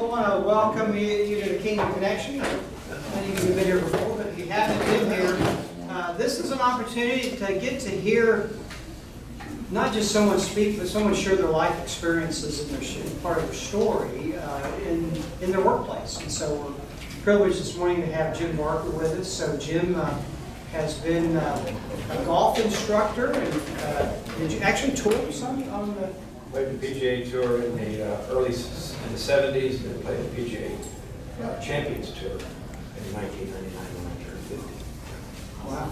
want to welcome you to the Kingdom Connection. Many of you have been here before, but if you haven't been here, this is an opportunity to get to hear not just someone speak, but someone share their life experiences and part of their story in their workplace. And so we're privileged this morning to have Jim Barker with us. So Jim has been a golf instructor, and did you actually tour some on the... Played the PGA Tour in the early in the 70s, and played the PGA Champions Tour in 1999 when I turned 50. Wow.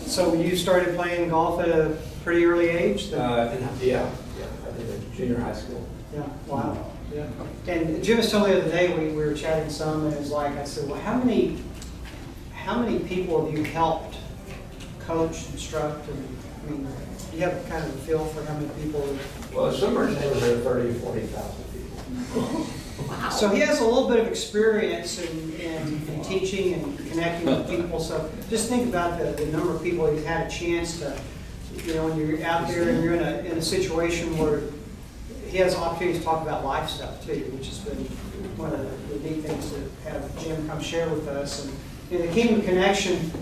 So you started playing golf at a pretty early age? Yeah, I did it junior high school. Yeah, wow. Yeah. And Jim was telling me the other day, we were chatting some, and it was like, I said, well, how many people have you helped coach, instruct, and I mean, do you have kind of a feel for how many people? Well, the summer neighborhood are 30,000 to 40,000 people. Wow. So he has a little bit of experience in teaching and connecting with people. So just think about the number of people he's had a chance to, you know, when you're out there and you're in a situation where he has opportunities to talk about life stuff too, which has been one of the neat things to have Jim come share with us. And in the Kingdom Connection,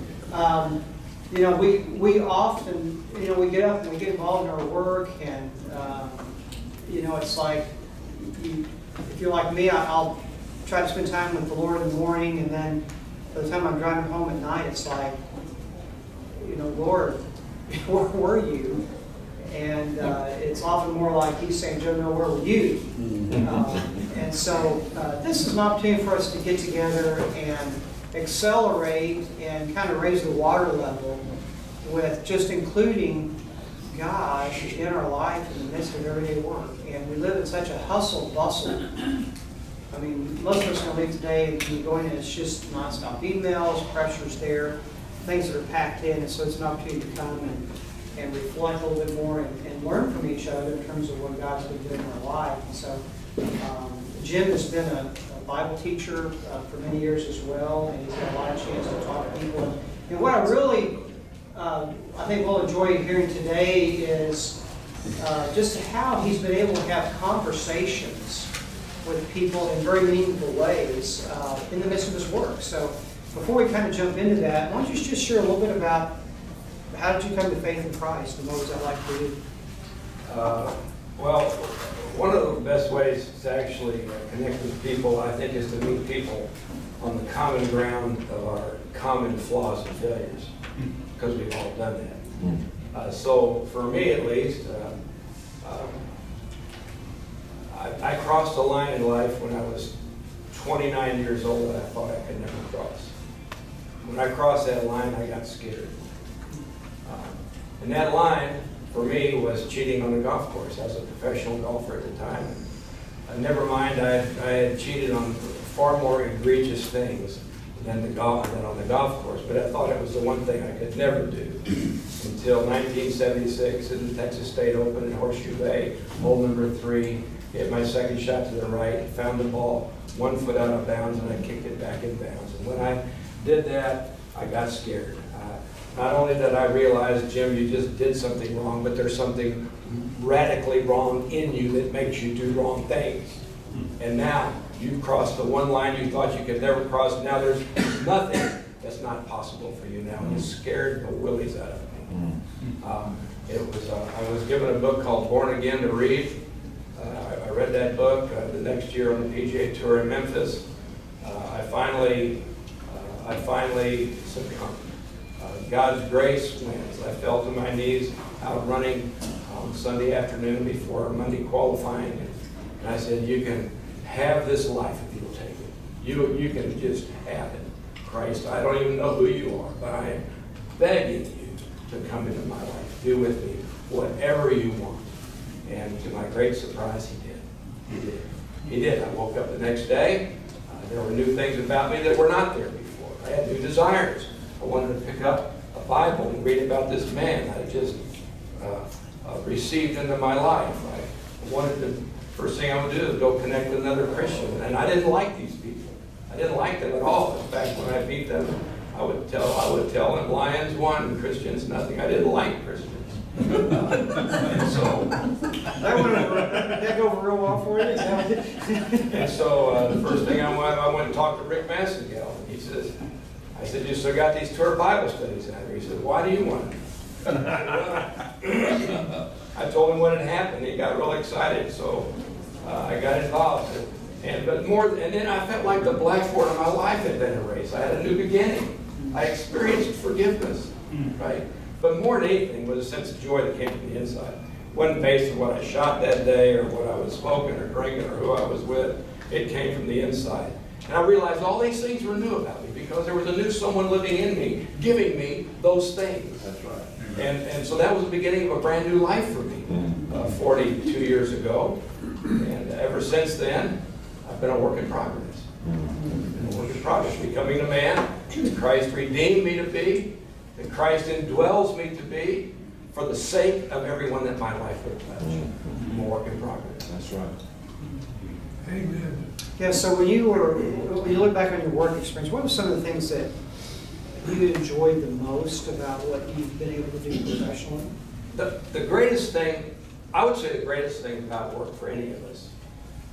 you know, we often, you know, we get up and we get involved in our work, and you know, it's like, if you're like me, I'll try to spend time with the Lord in the morning, and then by the time I'm driving home at night, it's like, you know, Lord, where were you? And it's often more like He's saying, Joe, no, where were you? And so this is an opportunity for us to get together and accelerate and kind of raise the water level with just including God in our life in the midst of everyday work. And we live in such a hustle bustle. I mean, most of us are going to leave today and be going, and it's just nonstop emails, pressures there, things that are packed in. And so it's an opportunity to come and reflect a little bit more and learn from each other in terms of what God's been doing in our life. And so Jim has been a Bible teacher for many years as well, and he's had a lot of chance to talk to people. And what I really, I think we'll enjoy hearing today is just how he's been able to have conversations with people in very meaningful ways in the midst of his work. So before we kind of jump into that, why don't you just share a little bit about how did you come to faith in Christ, and what was that like for you? Well, one of the best ways to actually connect with people, I think, is to meet people on the common ground of our common flaws and failures, because we've all done that. So for me, at least, I crossed a line in life when I was 29 years old that I thought I could never cross. When I crossed that line, I got scared. And that line, for me, was cheating on the golf course. I was a professional golfer at the time. Never mind, I had cheated on far more egregious things than on the golf course, but I thought it was the one thing I could never do. Until 1976 in the Texas State Open in Horseshoe Bay, hole number 3, hit my second shot to the right, found the ball 1 foot out of bounds, and I kicked it back in bounds. And when I did that, I got scared. Not only did I realize, Jim, you just did something wrong, but there's something radically wrong in you that makes you do wrong things. And now you've crossed the one line you thought you could never cross. Now there's nothing that's not possible for you now. And it scared the willies out of me. I was given a book called Born Again to read. I read that book the next year on the PGA Tour in Memphis. I finally succumbed. God's grace wins. I fell to my knees out running on Sunday afternoon before Monday qualifying, and I said, you can have this life if you'll take it. You can just have it. Christ, I don't even know who you are, but I am begging you to come into my life. Do with me whatever you want. And to my great surprise, he did. He did. He did. I woke up the next day. There were new things about me that were not there before. I had new desires. I wanted to pick up a Bible and read about this man I just received into my life. I wanted to, first thing I would do is go connect with another Christian. And I didn't like these people. I didn't like them at all. In fact, when I meet them, I would tell them Lions won, Christians nothing. I didn't like Christians. And so, That go over real well for you? Is that- and so the first thing I went and talked to Rick Massengale. And he says, I said, you still got these tour Bible studies out here. He said, why do you want them? I told him what had happened. He got real excited, so I got involved. And then I felt like the blackboard of my life had been erased. I had a new beginning. I experienced forgiveness, right? But more than anything was a sense of joy that came from the inside. It wasn't based on what I shot that day or what I was smoking or drinking or who I was with. It came from the inside. And I realized all these things were new about me because there was a new someone living in me, giving me those things. That's right. And so that was the beginning of a brand new life for me 42 years ago. And ever since then, I've been a work in progress. Been a work in progress, becoming the man that Christ redeemed me to be, that Christ indwells me to be, for the sake of everyone that my life would touch. I'm a work in progress. That's right. Amen. Yeah, so when you look back on your work experience, what were some of the things that you enjoyed the most about what you've been able to do professionally? The greatest thing, I would say the greatest thing about work for any of us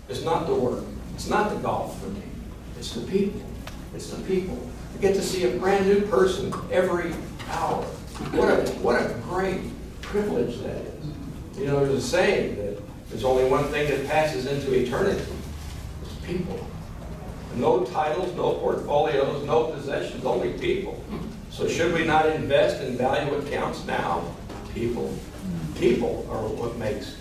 is not the work. It's not the golf for me. It's the people. It's the people. I get to see a brand new person every hour. What a great privilege that is. You know, there's a saying that there's only one thing that passes into eternity. It's people. No titles, no portfolios, no possessions, only people. So should we not invest and value what counts now? People. People are what makes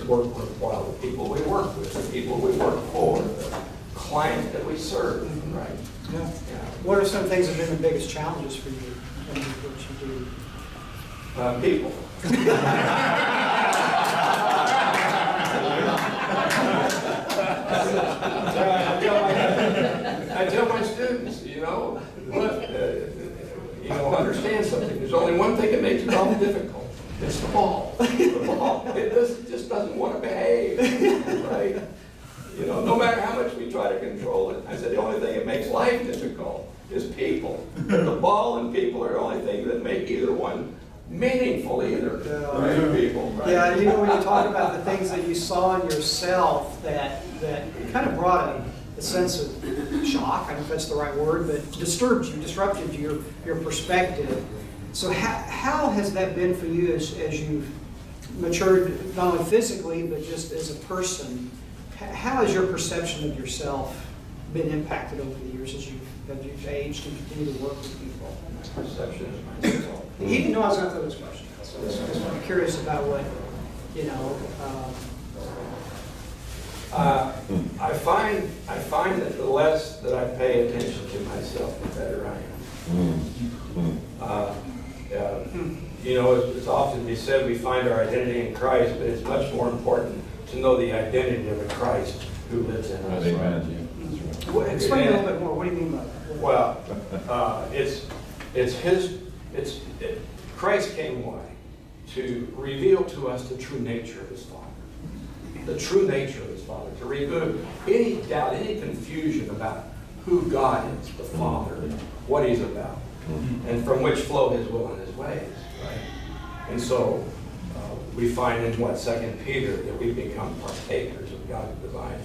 work worthwhile. The people we work with, the people we work for, the clients that we serve, right? Yeah. Yeah. What are some things that have been the biggest challenges for you in what you do? People. I tell my students, understand something. There's only one thing that makes golf difficult. It's the ball. The ball. Just doesn't want to behave, right? No matter how much we try to control it. I said the only thing that makes life difficult is people. The ball and people are the only thing that make either one meaningful either. Right? People. Right? Yeah, when you talk about the things that you saw in yourself that kind of brought a sense of shock, I don't know if that's the right word, but disrupted your perspective. So how has that been for you as you've matured, not only physically, but just as a person? How has your perception of yourself been impacted over the years as you've aged and continue to work with people? Perception of myself. He didn't know I was going to throw this question. So I'm curious about what, I find that the less that I pay attention to myself, the better I am. It's often be said we find our identity in Christ, but it's much more important to know the identity of the Christ who lives in us. Amen. explain a little bit more. What do you mean by that? Well, Christ came why? To reveal to us the true nature of his Father. The true nature of his Father. To remove any doubt, any confusion about who God is, the Father, what he's about, and from which flow his will and his ways. Right? And so we find in 2 Peter that we become partakers of God's divine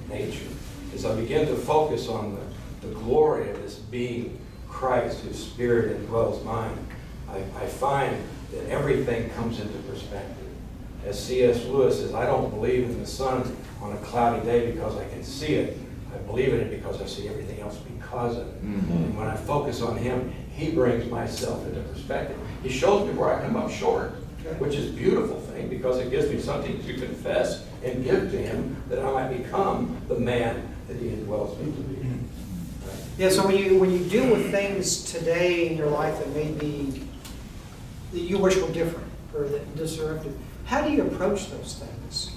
nature. As I begin to focus on the glory of this being Christ, whose spirit indwells mine, I find that everything comes into perspective. As C.S. Lewis says, I don't believe in the sun on a cloudy day because I can see it. I believe in it because I see everything else because of it. Mm-hmm. And when I focus on him, he brings myself into perspective. He shows me where I come up short, which is a beautiful thing because it gives me something to confess and give to him that I might become the man that he indwells me to be. Right? Yeah, so when you deal with things today in your life that may be, that you wish were different or that disruptive, how do you approach those things?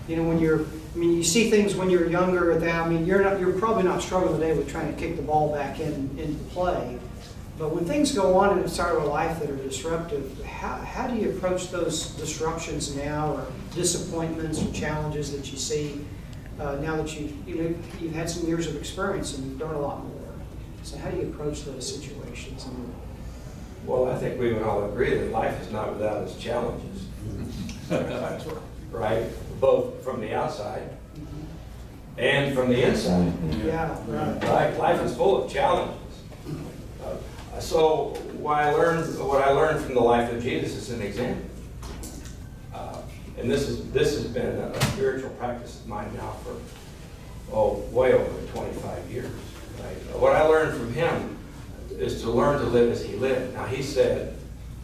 When you see things when you're younger. You're probably not struggling today with trying to kick the ball back into play. But when things go on in a part of a life that are disruptive, how do you approach those disruptions now, or disappointments or challenges that you see now that you've had some years of experience and you've done a lot more? So how do you approach those situations? Well, I think we would all agree that life is not without its challenges. Right? Both from the outside and from the inside. Yeah, right. Right? Life is full of challenges. So what I learned from the life of Jesus is an example. And this has been a spiritual practice of mine now for, way over 25 years. Right? What I learned from him is to learn to live as he lived. Now he said,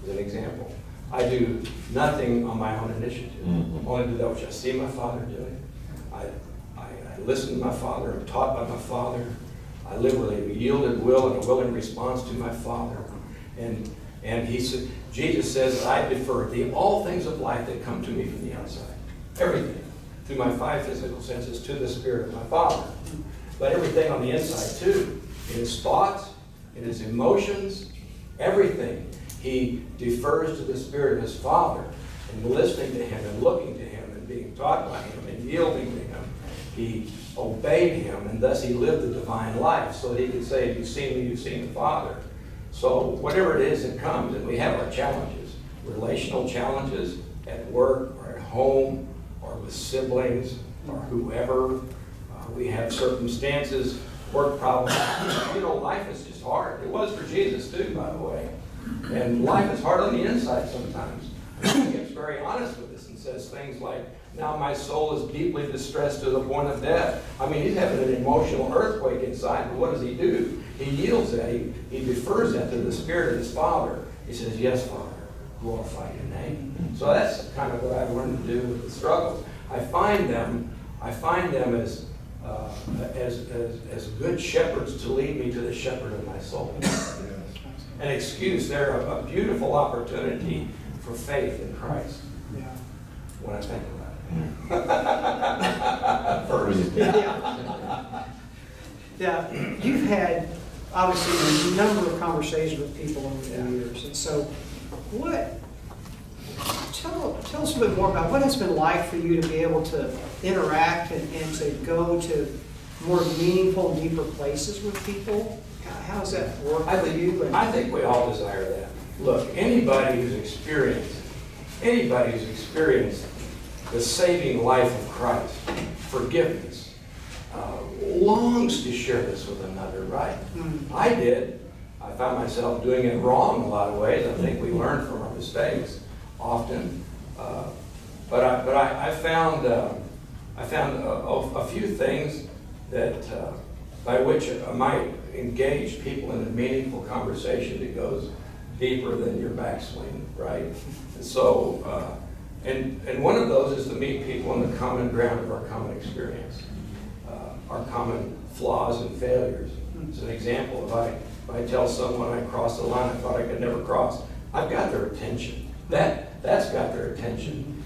as an example, I do nothing on my own initiative. Only do that which I see my Father doing. I listen to my Father. I'm taught by my Father. I live with a yielded will and a willing response to my Father. And he said, Jesus says, I defer all things of life that come to me from the outside. Everything. Through my 5 physical senses to the Spirit of my Father. But everything on the inside too. In his thoughts, in his emotions, everything. He defers to the Spirit of his Father, and listening to him and looking to him and being taught by him and yielding to him. He obeyed him, and thus he lived the divine life so that he could say, if you've seen me, you've seen the Father. So whatever it is that comes, and we have our challenges, relational challenges at work or at home or with siblings or whoever. We have circumstances, work problems. Life is just hard. It was for Jesus too, by the way. And life is hard on the inside sometimes. He gets very honest with us and says things like, now my soul is deeply distressed to the point of death. I mean, he's having an emotional earthquake inside, but what does he do? He yields that. He defers that to the Spirit of his Father. He says, yes, Father, glorify your name. So that's kind of what I've learned to do with the struggles. I find them as good shepherds to lead me to the shepherd of my soul. An excuse. They're a beautiful opportunity for faith in Christ. Yeah. When I think about it. First. Yeah. You've had, obviously, a number of conversations with people over the years. And so, tell us a bit more about what it's been like for you to be able to interact and to go to more meaningful, deeper places with people. How's that work for you? I think we all desire that. Look, anybody who's experienced the saving life of Christ, forgiveness, longs to share this with another, right? Mm-hmm. I did. I found myself doing it wrong in a lot of ways. I think we learn from our mistakes often. But I found a few things that by which I might engage people in a meaningful conversation that goes deeper than your backswing, right? And so, and one of those is to meet people on the common ground of our common experience, our common flaws and failures. As an example, if I tell someone I crossed the line I thought I could never cross, I've got their attention. That's got their attention.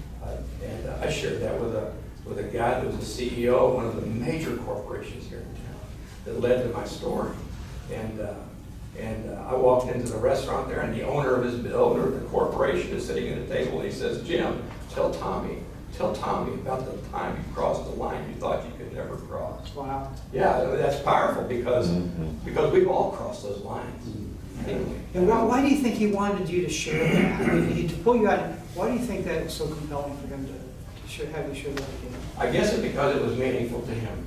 And I shared that with a guy that was a CEO of one of the major corporations here in town that led to my story. And I walked into the restaurant there, and the owner of the corporation is sitting at the table, and he says, Jim, tell Tommy about the time you crossed the line you thought you could never cross. Wow. Yeah, that's powerful because we've all crossed those lines. And why do you think he wanted you to share that? I mean, to pull you out, why do you think that was so compelling for him to have you share that again? I guess it's because it was meaningful to him.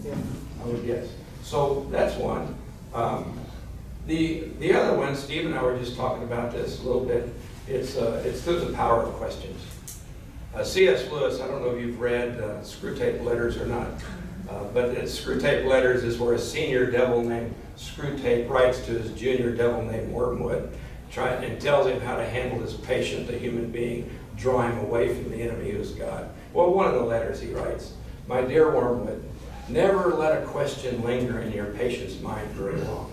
Yeah. I would guess. So that's one. The other one, Steve and I were just talking about this a little bit. It's through the power of questions. C.S. Lewis, I don't know if you've read Screwtape Letters or not, but Screwtape Letters is where a senior devil named Screwtape writes to his junior devil named Wormwood, and tells him how to handle his patient, the human being, draw him away from the enemy who is God. Well, one of the letters he writes, my dear Wormwood, never let a question linger in your patient's mind very long.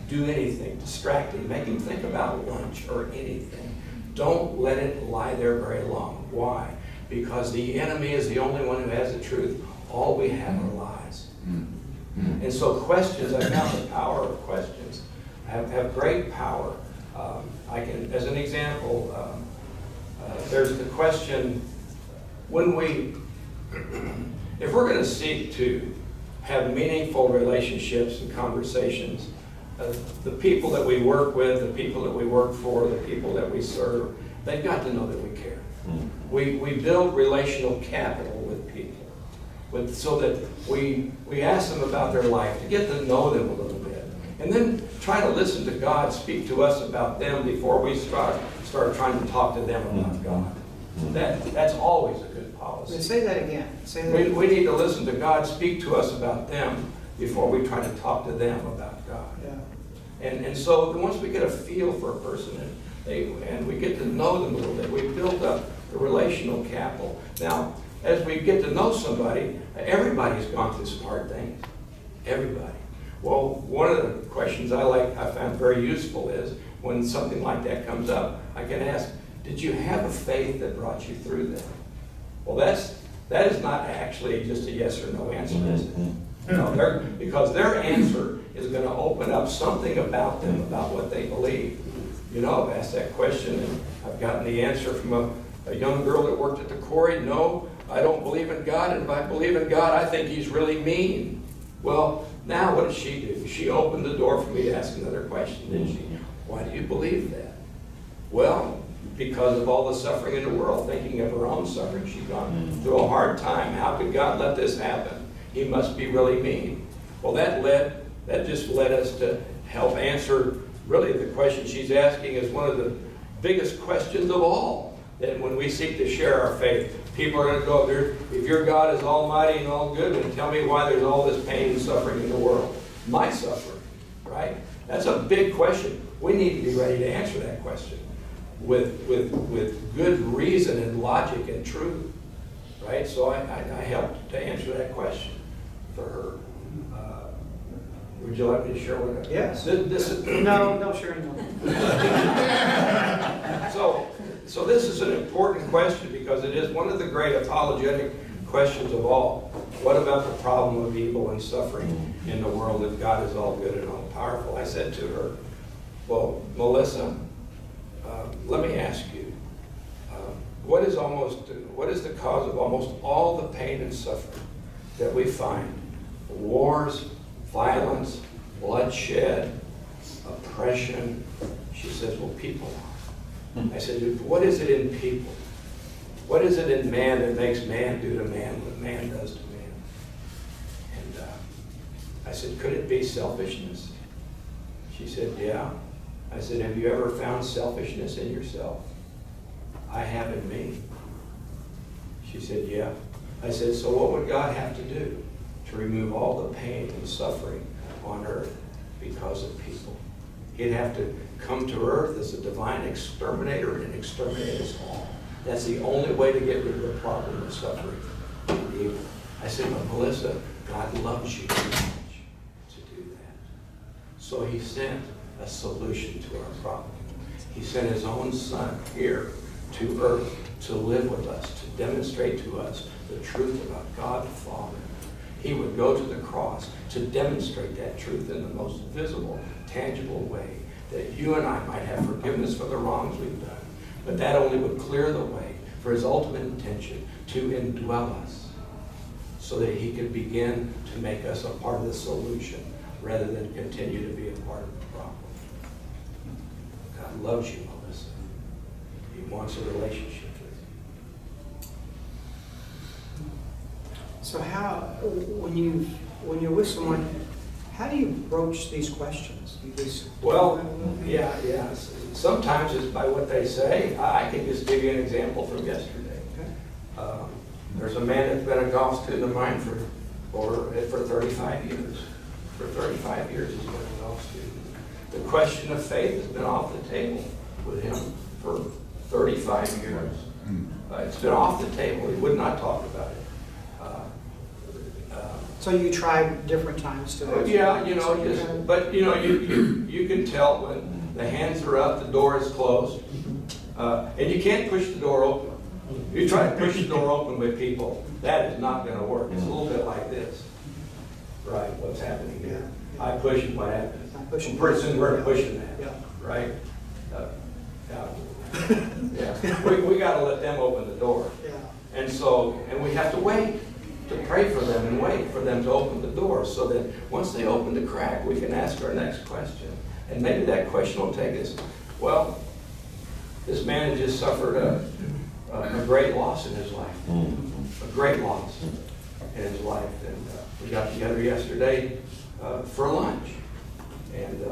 Do anything, distract him, make him think about lunch or anything. Don't let it lie there very long. Why? Because the enemy is the only one who has the truth. All we have are lies. And so questions, I found the power of questions have great power. I can, as an example, there's the question, if we're going to seek to have meaningful relationships and conversations, the people that we work with, the people that we work for, the people that we serve, they've got to know that we care. We build relational capital with people, so that we ask them about their life, to get to know them a little bit. And then try to listen to God speak to us about them before we start trying to talk to them about God. That's always a good policy. Say that again. Say that again. We need to listen to God speak to us about them before we try to talk to them about God. Yeah. And so once we get a feel for a person and we get to know them a little bit, we build up the relational capital. Now, as we get to know somebody, everybody's gone through some hard things. Everybody. Well, one of the questions I found very useful is when something like that comes up, I can ask, did you have a faith that brought you through that? Well, that is not actually just a yes or no answer, is it? No, because their answer is going to open up something about them, about what they believe. You know, I've asked that question and I've gotten the answer from a young girl that worked at the quarry. No, I don't believe in God, and if I believe in God, I think He's really mean. Well, now what did she do? She opened the door for me to ask another question, didn't she? Why do you believe that? Well, because of all the suffering in the world, thinking of her own suffering. She'd gone through a hard time. How could God let this happen? He must be really mean. Well, that just led us to help answer really the question she's asking is one of the biggest questions of all. That when we seek to share our faith, people are going to go, if your God is almighty and all good, then tell me why there's all this pain and suffering in the world. My suffering, right? That's a big question. We need to be ready to answer that question with good reason and logic and truth, right? So I helped to answer that question for her. Would you like me to share with her? Yes. No, sure, no. So this is an important question because it is one of the great apologetic questions of all. What about the problem of evil and suffering in the world if God is all good and all powerful? I said to her, well, Melissa, let me ask you, what is the cause of almost all the pain and suffering that we find? Wars, violence, bloodshed, oppression. She says, well, people are. I said, what is it in people? What is it in man that makes man do to man what man does to man? And I said, could it be selfishness? She said, yeah. I said, have you ever found selfishness in yourself? I have in me. She said, yeah. I said, so what would God have to do to remove all the pain and suffering on earth because of people? He'd have to come to earth as a divine exterminator and exterminate us all. That's the only way to get rid of the problem of suffering and evil. I said, but Melissa, God loves you too much to do that. So He sent a solution to our problem. He sent His own Son here to earth to live with us, to demonstrate to us the truth about God the Father. He would go to the cross to demonstrate that truth in the most visible, tangible way, that you and I might have forgiveness for the wrongs we've done. But that only would clear the way for His ultimate intention to indwell us so that He could begin to make us a part of the solution rather than continue to be a part of the problem. God loves you, Melissa. He wants a relationship with you. So when you're with someone, how do you broach these questions? You just Well, yeah. Sometimes it's by what they say. I can just give you an example from yesterday. Okay. There's a man that's been a golf student of mine for 35 years. For 35 years he's been a golf student. The question of faith has been off the table with him for 35 years. It's been off the table. He would not talk about it. So you tried different times to. Yeah, but you can tell when the hands are up, the door is closed, and you can't push the door open. You try to push the door open with people, that is not going to work. It's a little bit like this, right? What's happening here? I push and what happens? Pretty soon we're pushing that, right? We got to let them open the door, and we have to wait to pray for them and wait for them to open the door so that once they open the crack, we can ask our next question. And maybe that question will take us, well, this man had just suffered a great loss in his life. A great loss in his life. And we got together yesterday for lunch. And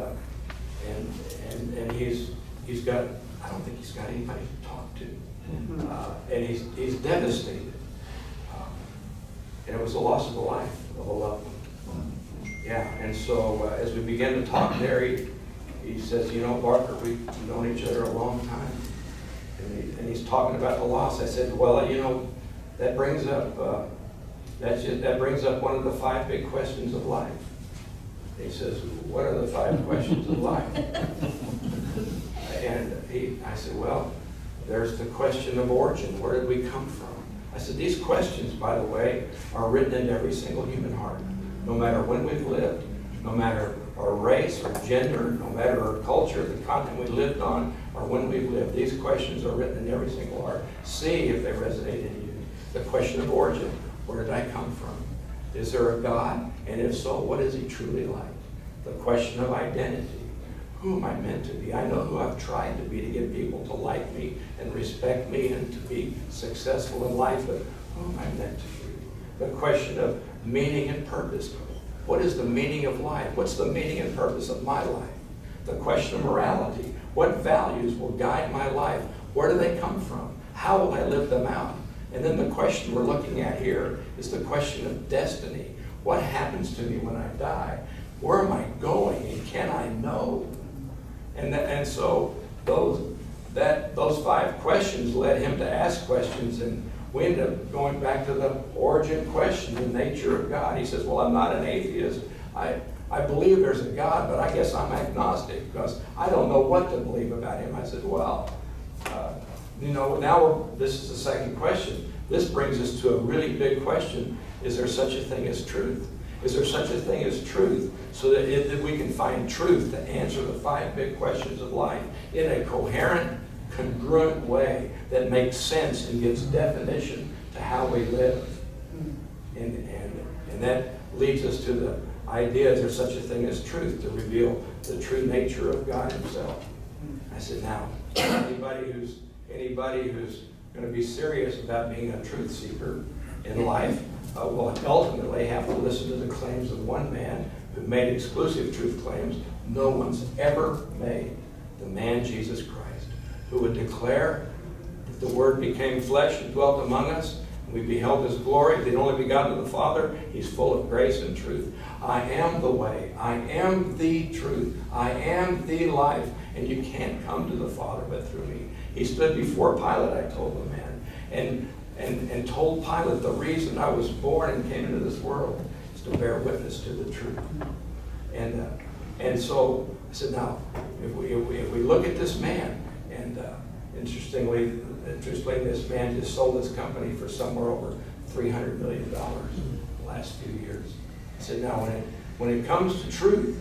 he's got, I don't think he's got anybody to talk to. And he's devastated. And it was the loss of the life of a loved one. Yeah, and so as we began to talk there, he says, you know, Barker, we've known each other a long time. And he's talking about the loss. I said, well, you know, that brings up one of the 5 big questions of life. He says, what are the 5 questions of life? And I said, well, there's the question of origin. Where did we come from? I said, these questions, by the way, are written into every single human heart. No matter when we've lived, no matter our race or gender, no matter our culture, the continent we lived on, or when we've lived, these questions are written in every single heart. See if they resonate in you. The question of origin. Where did I come from? Is there a God? And if so, what is he truly like? The question of identity. Who am I meant to be? I know who I've tried to be to get people to like me and respect me and to be successful in life, but who am I meant to be? The question of meaning and purpose. What is the meaning of life? What's the meaning and purpose of my life? The question of morality. What values will guide my life? Where do they come from? How will I live them out? And then the question we're looking at here is the question of destiny. What happens to me when I die? Where am I going? And can I know? And so those 5 questions led him to ask questions, and we ended up going back to the origin question, the nature of God. He says, well, I'm not an atheist. I believe there's a God, but I guess I'm agnostic because I don't know what to believe about him. I said, well, you know, now this is the second question. This brings us to a really big question. Is there such a thing as truth? Is there such a thing as truth so that we can find truth to answer the 5 big questions of life in a coherent, congruent way that makes sense and gives definition to how we live? And that leads us to the idea, is there such a thing as truth, to reveal the true nature of God himself. I said, now, anybody who's going to be serious about being a truth seeker in life will ultimately have to listen to the claims of one man who made exclusive truth claims no one's ever made, the man Jesus Christ, who would declare that the Word became flesh and dwelt among us, and we beheld his glory, the only begotten of the Father. He's full of grace and truth. I am the way, I am the truth, I am the life, and you can't come to the Father but through me. He stood before Pilate, I told the man, and told Pilate the reason I was born and came into this world is to bear witness to the truth. And so I said, now, if we look at this man, and interestingly, this man just sold his company for somewhere over $300 million in the last few years. I said, now, when it comes to truth,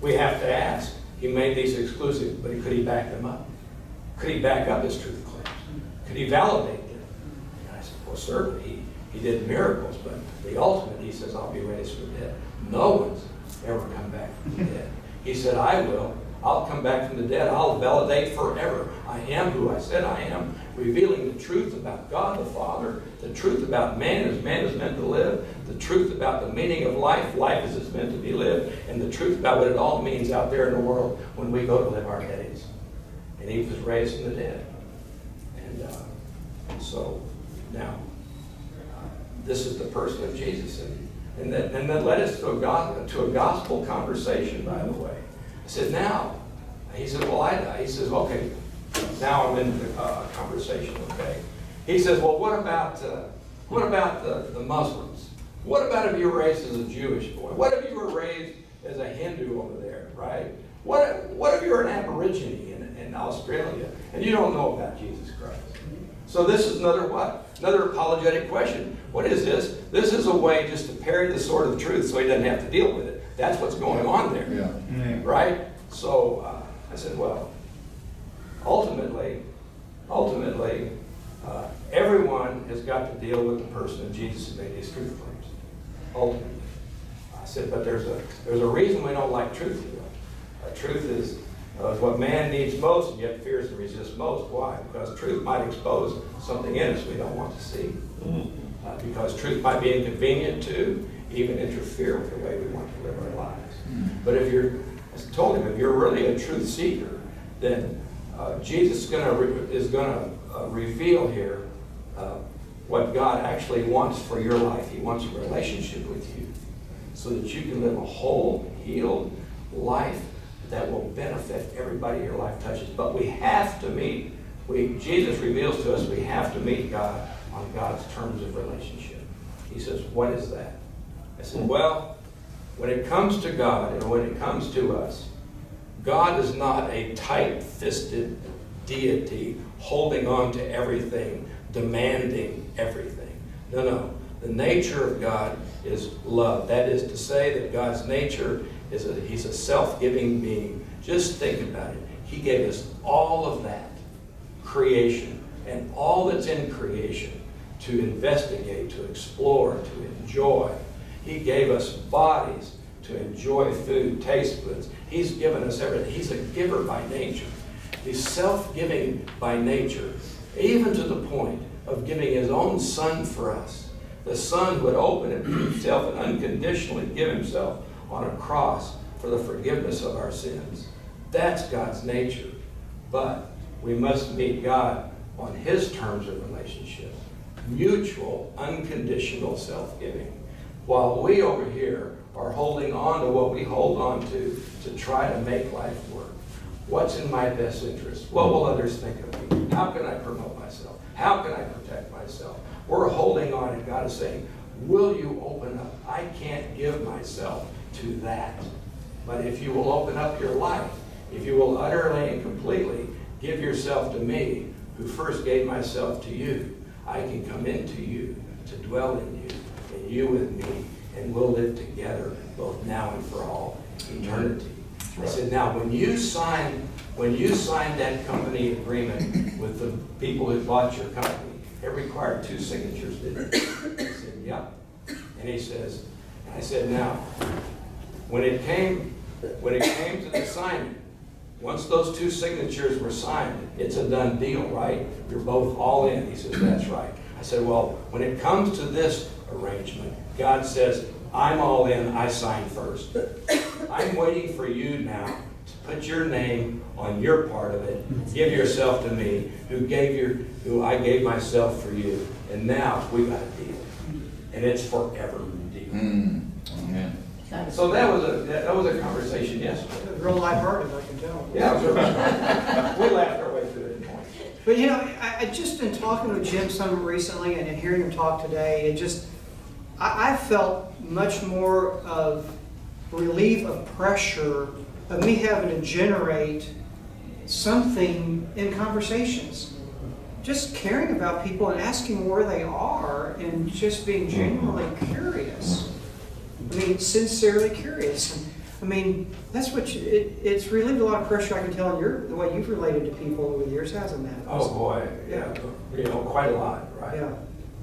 we have to ask, he made these exclusive, but could he back them up? Could he back up his truth claims? Could he validate them? And I said, well, certainly he did miracles, but the ultimate, he says, I'll be raised from the dead. No one's ever come back from the dead. He said, I will. I'll come back from the dead. I'll validate forever. I am who I said I am, revealing the truth about God the Father, the truth about man as meant to live, the truth about the meaning of life, life as it's meant to be lived, and the truth about what it all means out there in the world when we go to live our days. And he was raised from the dead. And so now, this is the person of Jesus. And that led us to a gospel conversation, by the way. I said, now, he said, well, he says, okay, now I'm in the conversation, okay? He says, well, what about the Muslims? What about if you were raised as a Jewish boy? What if you were raised as a Hindu over there, right? What if you're an Aborigine in Australia and you don't know about Jesus Christ? So this is another what? Another apologetic question. What is this? This is a way just to parry the sword of truth so he doesn't have to deal with it. That's what's going on there. Yeah. Right? So I said, well, ultimately, Everyone has got to deal with the person of Jesus who made these truth claims, ultimately. I said, but there's a reason we don't like truth. Truth is what man needs most, and yet fears and resists most. Why? Because truth might expose something in us we don't want to see. Because truth might be inconvenient to even interfere with the way we want to live our lives. But if you're, as I told him, if you're really a truth seeker, then Jesus is going to reveal here what God actually wants for your life. He wants a relationship with you so that you can live a whole, healed life that will benefit everybody your life touches. But we have to meet, Jesus reveals to us we have to meet God on God's terms of relationship. He says, what is that? I said, well, when it comes to God and when it comes to us, God is not a tight-fisted deity holding on to everything, demanding everything. No. The nature of God is love. That is to say that God's nature is He's a self-giving being. Just think about it. He gave us all of that creation and all that's in creation to investigate, to explore, to enjoy. He gave us bodies to enjoy food, taste goods. He's given us everything. He's a giver by nature. He's self-giving by nature, even to the point of giving His own Son for us. The Son would open Himself and unconditionally give Himself on a cross for the forgiveness of our sins. That's God's nature. But we must meet God on His terms of relationship. Mutual, unconditional self-giving. While we over here are holding on to what we hold on to try to make life work. What's in my best interest? What will others think of me? How can I promote myself? How can I protect myself? We're holding on, and God is saying, will you open up? I can't give myself to that. But if you will open up your life, if you will utterly and completely give yourself to me, who first gave myself to you, I can come into you to dwell in you, and you with me, and we'll live together both now and for all eternity. I said, now when you signed that company agreement with the people who bought your company, it required 2 signatures, didn't it? I said, yep. And he says, I said, now, when it came to the signing, once those 2 signatures were signed, it's a done deal, right? You're both all in. He says, that's right. I said, well, when it comes to this arrangement, God says, I'm all in, I sign first. I'm waiting for you now to put your name on your part of it. Give yourself to me, who I gave myself for you. And now we got a deal. And it's forever deal. Amen. So that was a conversation yesterday. Real lighthearted, I can tell. Yeah, it was real. We laughed our way through it. But you know, I just been talking with Jim some recently and hearing him talk today, I felt much more of relief of pressure of me having to generate something in conversations. Just caring about people and asking where they are and just being genuinely curious. I mean, sincerely curious. I mean, that's what it's relieved a lot of pressure, I can tell, in the way you've related to people over the years, hasn't that? Oh boy, yeah, quite a lot, right? Yeah.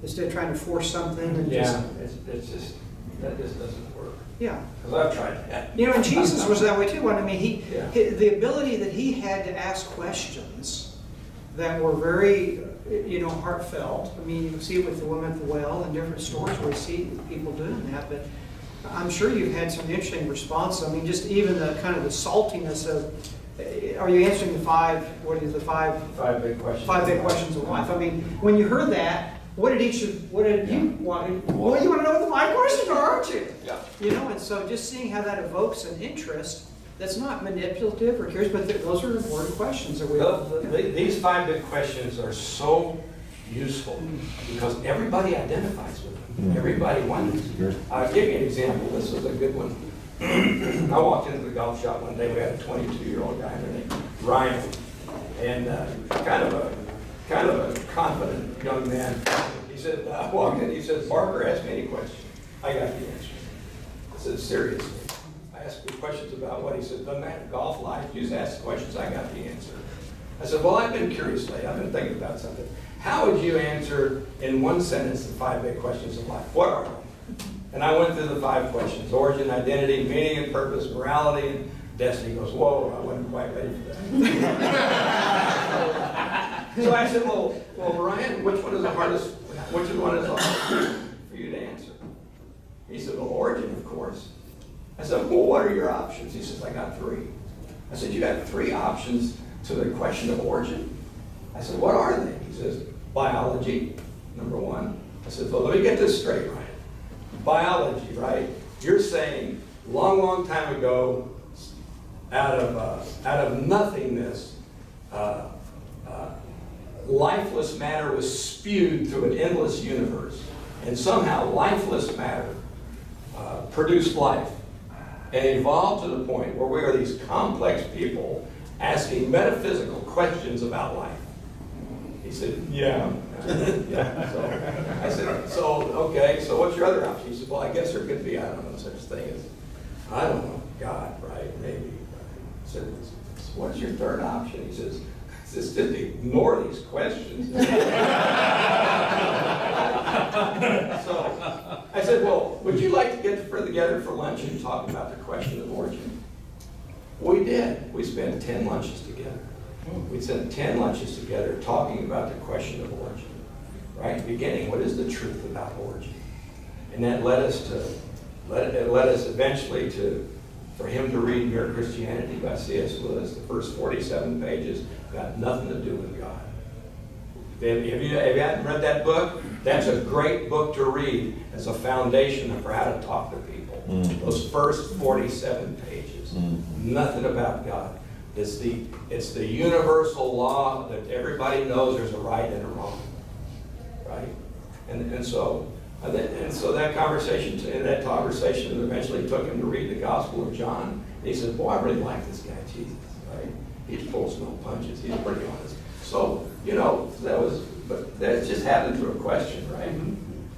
Instead of trying to force something and that just doesn't work. Yeah. Because I've tried that. You know, and Jesus was that way too. I mean, Yeah. the ability that he had to ask questions that were very, heartfelt. I mean, you see it with the woman at the well and different stories where we see people doing that. But I'm sure you've had some interesting responses. I mean, just even the kind of the saltiness of, are you answering the five Five big questions. 5 big questions of life? I mean, when you heard that, what did you want? Well, you want to know what the 5 questions are, aren't you? Yeah. And so just seeing how that evokes an interest that's not manipulative or curious, but those are important questions that we These 5 big questions are so useful because everybody identifies with them. Everybody wonders. I'll give you an example. This was a good one. I walked into the golf shop one day. We had a 22-year-old guy named Ryan, and kind of a confident young man. He said, I walked in, he said, Barker, ask me any question. I got the answer. I said, seriously. I asked him questions about what? He said, doesn't matter, golf life, you just ask questions, I got the answer. I said, well, I've been curious lately. I've been thinking about something. how would you answer in one sentence the 5 big questions of life? What are they? And I went through the 5 questions: origin, identity, meaning and purpose, morality, and destiny. He goes, whoa, I wasn't quite ready for that. So I said, well, Ryan, which one is the hardest, which one is the hardest for you to answer? He said, well, origin, of course. I said, well, what are your options? He says, I got 3. I said, you got 3 options to the question of origin? I said, what are they? He says, biology, number 1. I said, well, let me get this straight, Ryan. Biology, right? You're saying long time ago, out of nothingness, lifeless matter was spewed through an endless universe, and somehow lifeless matter produced life and evolved to the point where we are these complex people asking metaphysical questions about life. He said, yeah. Yeah. So I said, so, okay, so what's your other option? He said, well, I guess there could be, I don't know, such thing as, I don't know, God, right? Maybe. I said, so what's your third option? He says, just ignore these questions. So I said, well, would you like to get together for lunch and talk about the question of origin? We did. We spent 10 lunches together. We spent 10 lunches together talking about the question of origin. Right? Beginning, what is the truth about origin? And that led us eventually for him to read Mere Christianity by C.S. Lewis. The first 47 pages got nothing to do with God. If you haven't read that book, that's a great book to read as a foundation for how to talk to people. Those first 47 pages, nothing about God. It's the universal law that everybody knows there's a right and a wrong, right? And so that conversation eventually took him to read the Gospel of John. And he said, boy, I really like this guy, Jesus, right? He pulls no punches. He's pretty honest. So, but that just happened through a question, right?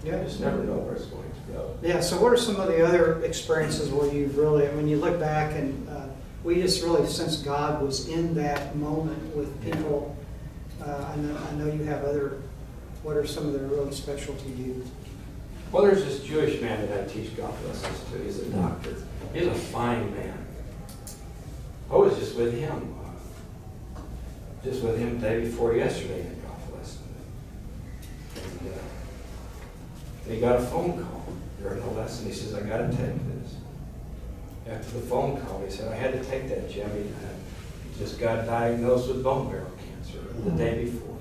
Yeah. You just never know where it's going to go. Yeah, so what are some of the other experiences where you've really, when you look back and we just really sense God was in that moment with people? I know you have other, what are some of the really special to you? Well, there's this Jewish man that I teach golf lessons to. He's a doctor. He's a fine man. I was just with him the day before yesterday in a golf lesson. And he got a phone call during the lesson. He says, I got to take this. After the phone call, he said, I had to take that, Jimmy. He just got diagnosed with bone marrow cancer the day before.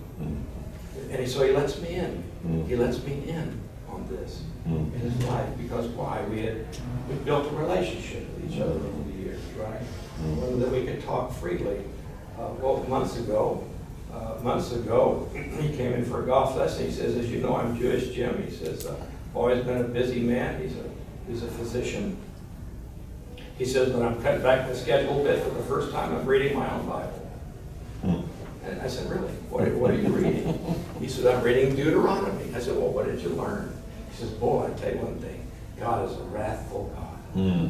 And so he lets me in. He lets me in on this in his life. Because why? We built a relationship with each other over the years, right? That we could talk freely. Months ago, he came in for a golf lesson. He says, as you know, I'm Jewish, Jim. He says, always been a busy man. He's a physician. He says, when I'm cutting back my schedule a bit for the first time, I'm reading my own Bible. And I said, really? What are you reading? He said, I'm reading Deuteronomy. I said, well, what did you learn? He says, boy, I tell you one thing. God is a wrathful God. A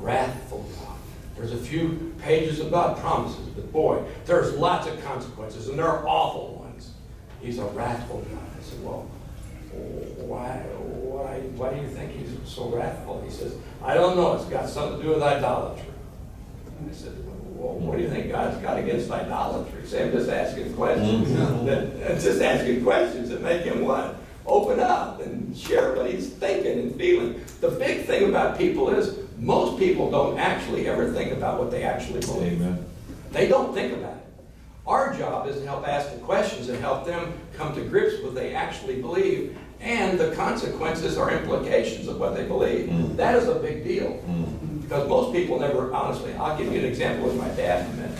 wrathful God. There's a few pages about promises, but boy, there's lots of consequences, and they're awful ones. He's a wrathful God. I said, well, why do you think he's so wrathful? He says, I don't know. It's got something to do with idolatry. And I said, well, what do you think God's got against idolatry? Say, I'm just asking questions. Just asking questions that make him what? Open up and share what he's thinking and feeling. The big thing about people is most people don't actually ever think about what they actually believe. Amen. They don't think about it. Our job is to help ask the questions and help them come to grips with what they actually believe and the consequences or implications of what they believe. That is a big deal. Because most people never, honestly, I'll give you an example with my dad in a minute.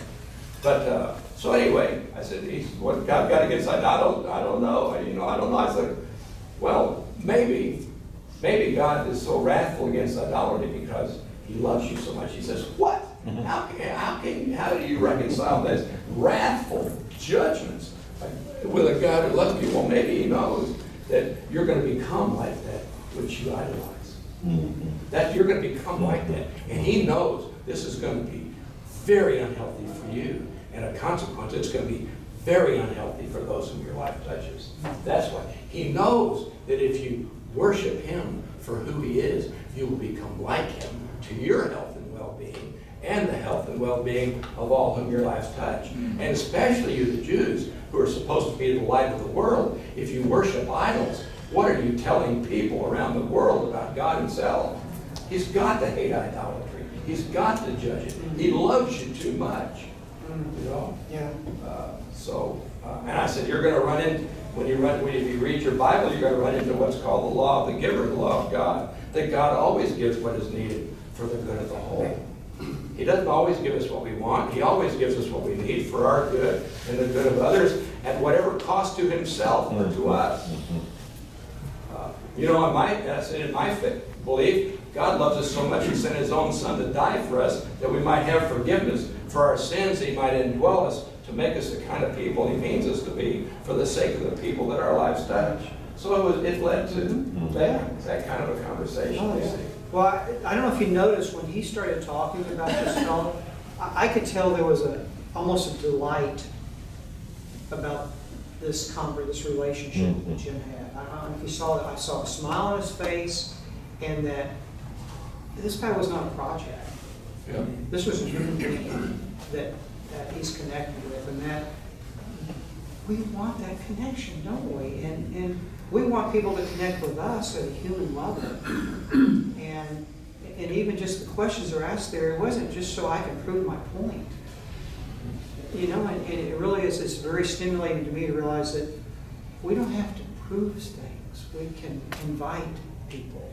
But, so anyway, I said, what God got against that? I don't know. I don't know. I said, well, maybe God is so wrathful against idolatry because he loves you so much. He says, what? How do you reconcile this wrathful judgments with a God who loves you? Well, maybe he knows that you're going to become like that which you idolize. That you're going to become like that. And he knows this is going to be very unhealthy for you. And a consequence, it's going to be very unhealthy for those whom your life touches. That's why. He knows that if you worship him for who he is, you will become like him to your health and well-being and the health and well-being of all whom your lives touch. And especially you, the Jews, who are supposed to be the light of the world. If you worship idols, what are you telling people around the world about God himself? He's got to hate idolatry. He's got to judge it. He loves you too much. You know? Yeah. And I said, you're going to run in, when you read your Bible, you're going to run into what's called the law of the giver, the law of God. That God always gives what is needed for the good of the whole. He doesn't always give us what we want. He always gives us what we need for our good and the good of others at whatever cost to himself or to us. In my belief, God loves us so much he sent his own son to die for us that we might have forgiveness for our sins. He might indwell us to make us the kind of people he means us to be for the sake of the people that our lives touch. So it led to that kind of a conversation. Oh, yeah. Well, I don't know if you noticed when he started talking about this fellow, I could tell there was almost a delight about this relationship that Jim had. I don't know if you saw that. I saw a smile on his face, and that this guy was not a project. Yeah. This was a human being that he's connected with, and that we want that connection, don't we? And we want people to connect with us at a human level. And even just the questions are asked there, it wasn't just so I can prove my point. And it really is, it's very stimulating to me to realize that we don't have to prove things. We can invite people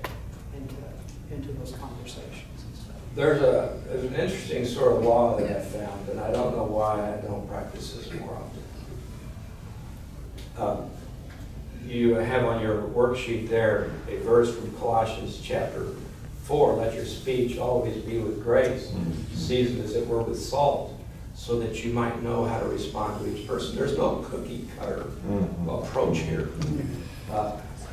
into those conversations and stuff. There's an interesting sort of law that I found, and I don't know why I don't practice this more often. You have on your worksheet there a verse from Colossians chapter 4. Let your speech always be with grace, seasoned as it were with salt, so that you might know how to respond to each person. There's no cookie cutter approach here.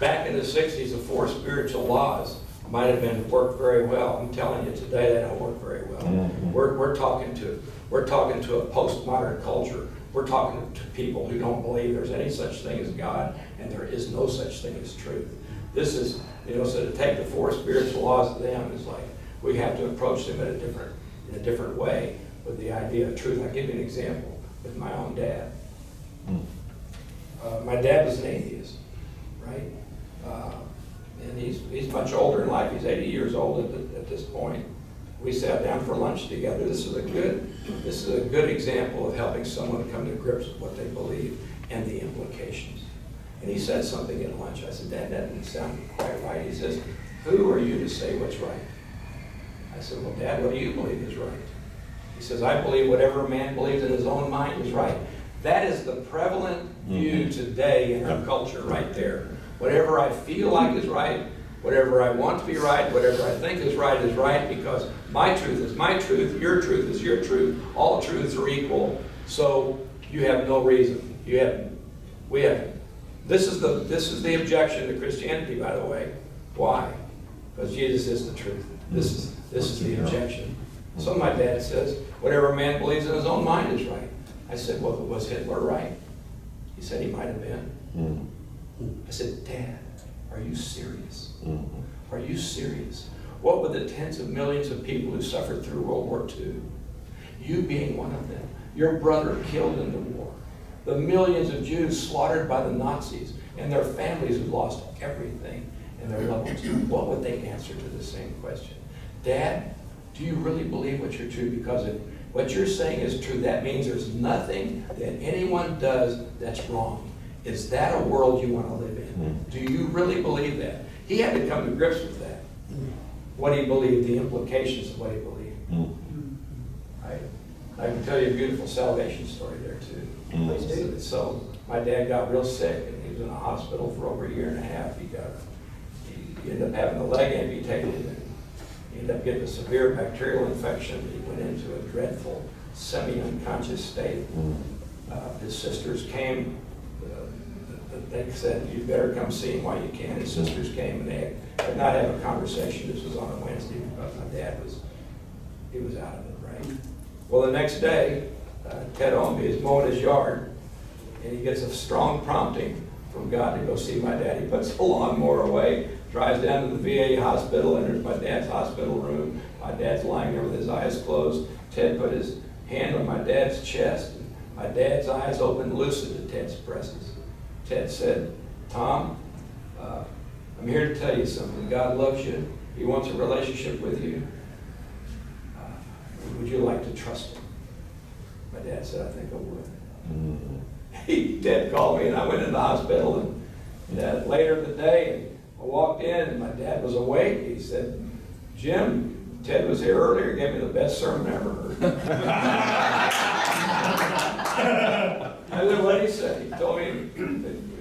Back in the 60s, the 4 spiritual laws might have worked very well. I'm telling you, today they don't work very well. We're talking to a postmodern culture. We're talking to people who don't believe there's any such thing as God, and there is no such thing as truth. This is, so to take the 4 spiritual laws to them is like we have to approach them in a different way with the idea of truth. I'll give you an example with my own dad. My dad was an atheist, right? And he's much older in life. He's 80 years old at this point. We sat down for lunch together. This is a good example of helping someone come to grips with what they believe and the implications. And he said something at lunch. I said, Dad, that didn't sound quite right. He says, who are you to say what's right? I said, well, Dad, what do you believe is right? He says, I believe whatever a man believes in his own mind is right. That is the prevalent view today in our culture right there. Whatever I feel like is right, whatever I want to be right, whatever I think is right because my truth is my truth, your truth is your truth, all truths are equal, so you have no reason. This is the objection to Christianity, by the way. Why? Because Jesus is the truth. This is the objection. So my dad says, whatever a man believes in his own mind is right. I said, well, was Hitler right? He said he might have been. I said, Dad, are you serious? Are you serious? What with the tens of millions of people who suffered through World War II? You being one of them. Your brother killed in the war. The millions of Jews slaughtered by the Nazis and their families who lost everything and their loved ones. What would they answer to the same question? Dad, do you really believe what you're true? Because if what you're saying is true, that means there's nothing that anyone does that's wrong. Is that a world you want to live in? Do you really believe that? He had to come to grips with that. What he believed, the implications of what he believed. I can tell you a beautiful salvation story there too. So my dad got real sick and he was in a hospital for over a year and a half. He ended up having the leg amputated and he ended up getting a severe bacterial infection. He went into a dreadful semi-unconscious state. His sisters came. They said, you better come see him while you can. His sisters came and they could not have a conversation. This was on a Wednesday because my dad was out of it, right? Well, the next day, Ted Ownby is mowing his yard and he gets a strong prompting from God to go see my dad. He puts the lawnmower away, drives down to the VA hospital, enters my dad's hospital room. My dad's lying there with his eyes closed. Ted put his hand on my dad's chest. My dad's eyes opened, loosened to Ted's presence. Ted said, "Tom, I'm here to tell you something. God loves you. He wants a relationship with you. Would you like to trust him?" My dad said, "I think I would." Ted called me, and I went in the hospital. And later in the day, I walked in, and my dad was awake. He said, "Jim, Ted was here earlier. He gave me the best sermon I ever heard." I said, "What did he say?" He told me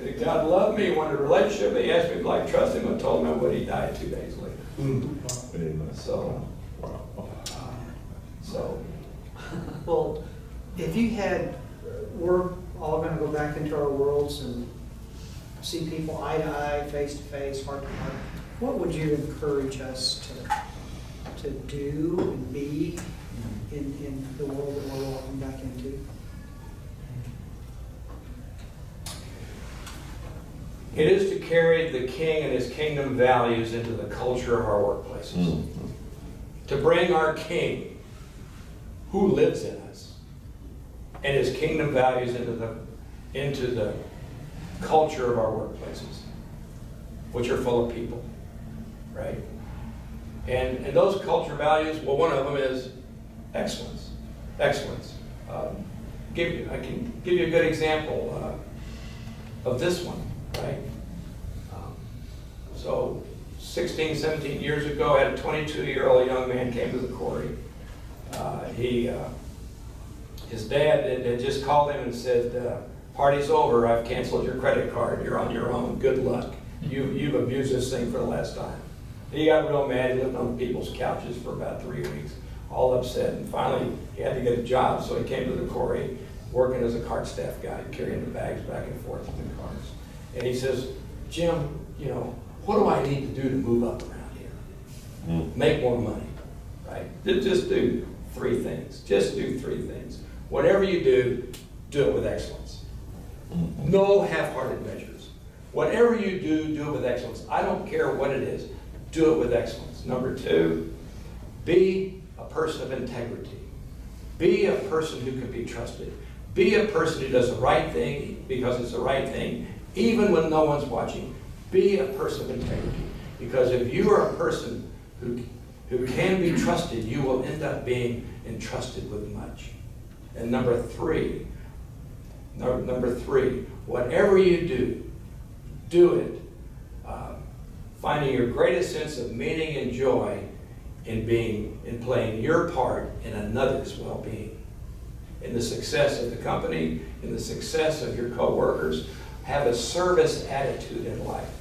that God loved me, he wanted a relationship. He asked me if I trust him. I told him I would. He died 2 days later. So, Well, if you had, we're all going to go back into our worlds and see people eye to eye, face to face, heart to heart, what would you encourage us to do and be in the world that we're walking back into? it is to carry the King and his kingdom values into the culture of our workplaces. To bring our King, who lives in us, and his kingdom values into the culture of our workplaces, which are full of people, right? And those culture values, well, one of them is excellence. Excellence. I can give you a good example of this one, right? So 16, 17 years ago, I had a 22-year-old young man came to the quarry. His dad had just called him and said, "Party's over, I've canceled your credit card, you're on your own, good luck. You've abused this thing for the last time." He got real mad. He lived on people's couches for about 3 weeks, all upset. And finally, he had to get a job, so he came to the quarry, working as a cart staff guy, carrying the bags back and forth to the cars. And he says, "Jim, what do I need to do to move up around here? Make more money, right? Just do 3 things. Just do 3 things. Whatever you do it with excellence. No half-hearted measures. Whatever you do it with excellence. I don't care what it is. Do it with excellence. Number 2, be a person of integrity. Be a person who can be trusted. Be a person who does the right thing because it's the right thing, even when no one's watching. Be a person of integrity. Because if you are a person who can be trusted, you will end up being entrusted with much. And number 3, whatever you do it finding your greatest sense of meaning and joy in playing your part in another's well-being, in the success of the company, in the success of your co-workers. Have a service attitude in life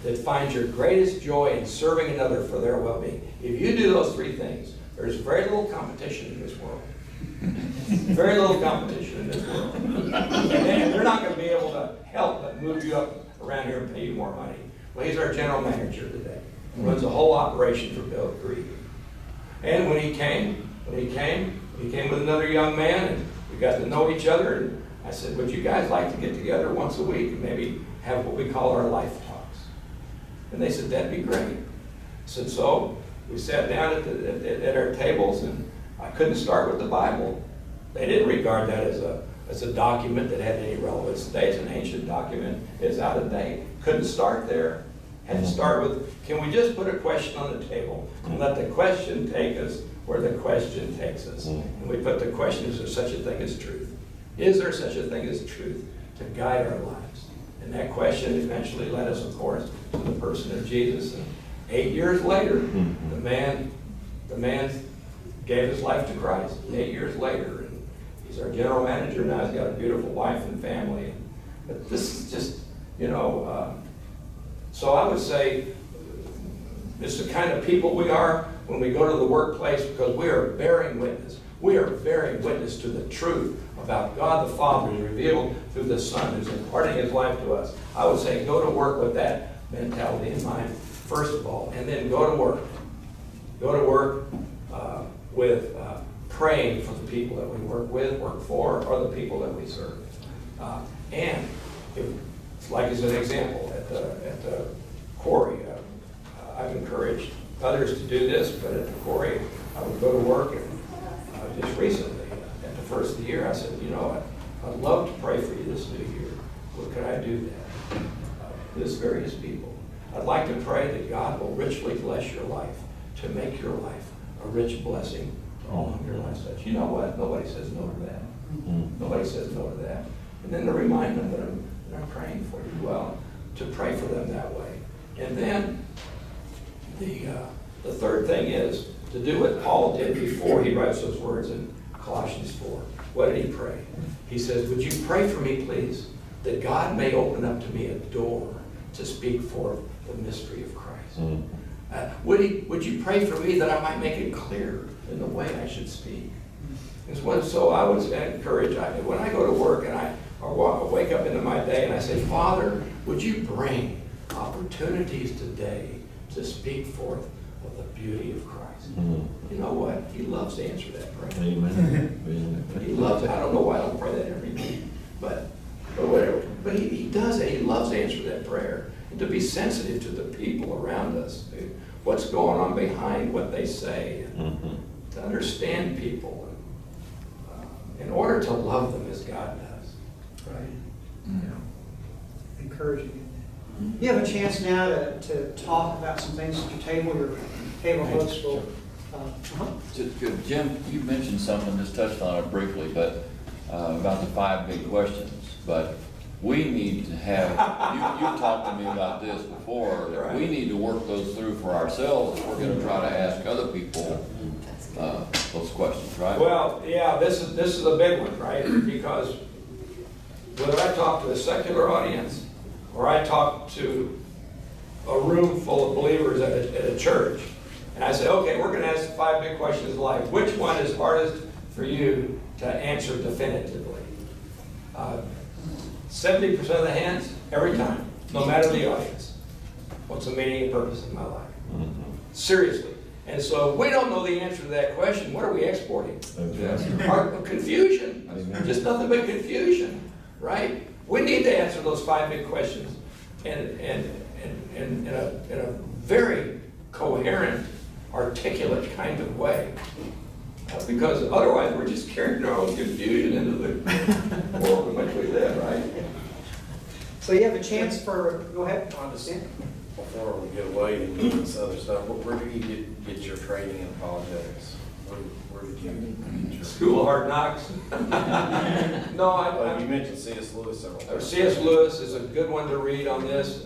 that finds your greatest joy in serving another for their well-being. If you do those 3 things, there's very little competition in this world. Very little competition in this world. And they're not going to be able to help but move you up around here and pay you more money. Well, he's our general manager today. He runs the whole operation for Bill Creed. And when he came with another young man, and we got to know each other. And I said, "Would you guys like to get together once a week and maybe have what we call our life talks?" And they said, "That'd be great." I said, so we sat down at our tables, and I couldn't start with the Bible. They didn't regard that as a document that had any relevance today. It's an ancient document. It's out of date. Couldn't start there. Had to start with, can we just put a question on the table and let the question take us where the question takes us? And we put the question, is there such a thing as truth? Is there such a thing as truth to guide our lives? And that question eventually led us, of course, to the person of Jesus. And 8 years later, the man gave his life to Christ. 8 years later, and he's our general manager now. He's got a beautiful wife and family. But this is just, so I would say it's the kind of people we are when we go to the workplace, because we are bearing witness. We are bearing witness to the truth about God the Father who's revealed through the Son who's imparting his life to us. I would say go to work with that mentality in mind, first of all, and then go to work. Go to work with praying for the people that we work with, work for, or the people that we serve. And it's like as an example, at the quarry, I've encouraged others to do this, but at the quarry, I would go to work and just recently, at the first of the year, I said, you know, I'd love to pray for you this new year. Well, could I do that? There's various people. I'd like to pray that God will richly bless your life, to make your life a rich blessing to all of your lifestyles. You know what? Nobody says no to that. Nobody says no to that. And then to remind them that I'm praying for you. Well, to pray for them that way. And then the third thing is to do what Paul did before he writes those words in Colossians 4. What did he pray? He says, would you pray for me, please, that God may open up to me a door to speak forth the mystery of Christ. Would you pray for me that I might make it clear in the way I should speak? So I was encouraged. When I go to work and I wake up into my day and I say, Father, would you bring opportunities today to speak forth of the beauty of Christ? You know what? He loves to answer that prayer. Amen. He loves it. I don't know why I don't pray that every day, but whatever. But he does it. He loves to answer that prayer. And to be sensitive to the people around us, what's going on behind what they say, and to understand people, in order to love them as God does. Right? Yeah. Encouraging. You have a chance now to talk about some things at your table. Your table hosts will. Just good. Jim, you mentioned something, just touched on it briefly, but about the 5 big questions. But we need to have, you talked to me about this before, Right. we need to work those through for ourselves if we're going to try to ask other people those questions, right? Well, yeah, this is a big one, right? Because whether I talk to a secular audience or I talk to a room full of believers at a church, and I say, okay, we're going to ask 5 big questions of life. Which one is hardest for you to answer definitively? 70% of the hands, every time, no matter the audience. What's the meaning and purpose of my life? Seriously. And so if we don't know the answer to that question, what are we exporting? Confusion. Just nothing but confusion, right? We need to answer those 5 big questions in a very coherent, articulate kind of way. Because otherwise we're just carrying our own confusion into the world in which we live, right? So you have a chance for, go ahead. Before we get away and do this other stuff, where do you get your training in apologetics? Where did you get your... School of Hard Knocks. No, you mentioned C.S. Lewis several times. C.S. Lewis is a good one to read on this.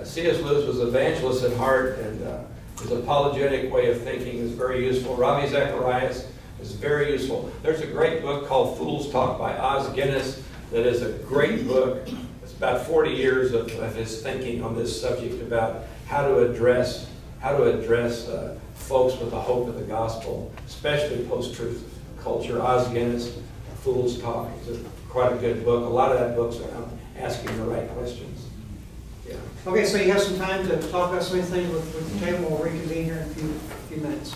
C.S. Lewis was an evangelist at heart, and his apologetic way of thinking is very useful. Ravi Zacharias is very useful. There's a great book called Fool's Talk by Os Guinness that is a great book. It's about 40 years of his thinking on this subject about how to address folks with the hope of the gospel, especially post-truth culture. Os Guinness, Fool's Talk is quite a good book. A lot of that book's around asking the right questions. Yeah. Okay, so you have some time to talk about some things with the table. We'll reconvene here in a few minutes.